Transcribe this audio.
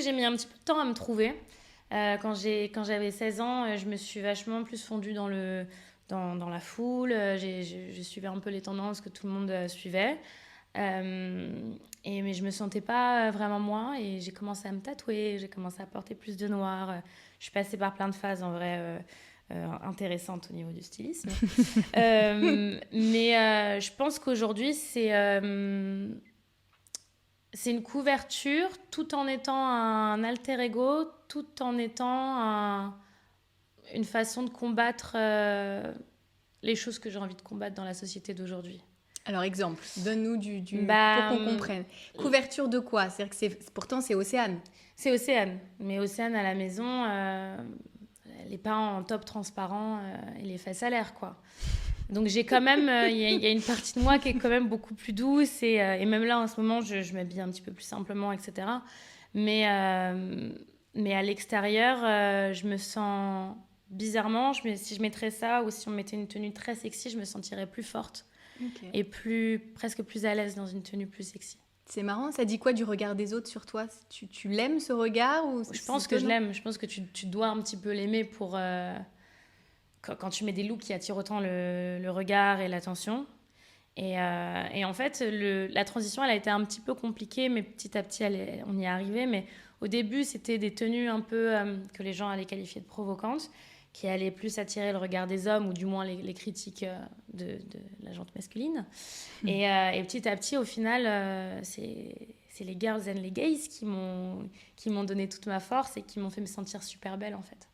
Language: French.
J'ai mis un petit peu de temps à me trouver. Quand j'avais 16 ans, je me suis vachement plus fondue dans la foule. Je suivais un peu les tendances que tout le monde suivait. Euh, mais je me sentais pas vraiment moi et j'ai commencé à me tatouer, j'ai commencé à porter plus de noir. Je suis passée par plein de phases en vrai intéressantes au niveau du stylisme. Je pense qu'aujourd'hui c'est une couverture tout en étant un alter ego, tout en étant une façon de combattre les choses que j'ai envie de combattre dans la société d'aujourd'hui. Alors, exemple, donne-nous pour Bah, qu'on comprenne. Couverture de quoi? C'est-à-dire que pourtant, c'est Océane. c'est Océane. Mais Océane à la maison, elle n'est pas en top transparent et les fesses à l'air, quoi. Donc j'ai quand même, il y a une partie de moi qui est quand même beaucoup plus douce et même là en ce moment je m'habille un petit peu plus simplement, etc. Mais, euh, mais à l'extérieur, je me sens bizarrement, si je mettrais ça ou si on mettait une tenue très sexy, je me sentirais plus forte Ok. et presque plus à l'aise dans une tenue plus sexy. C'est marrant, ça dit quoi du regard des autres sur toi? Tu l'aimes ce regard ou Je c'est pense que je étonnant? l'aime, je pense que tu dois un petit peu l'aimer pour... quand tu mets des looks qui attirent autant le regard et l'attention. Et en fait, la transition, elle a été un petit peu compliquée, mais petit à petit, on y est arrivé. Mais au début, c'était des tenues un peu que les gens allaient qualifier de provocantes, qui allaient plus attirer le regard des hommes, ou du moins les critiques de la gente masculine. Et petit à petit, au final, c'est les girls and les gays qui m'ont donné toute ma force et qui m'ont fait me sentir super belle, en fait.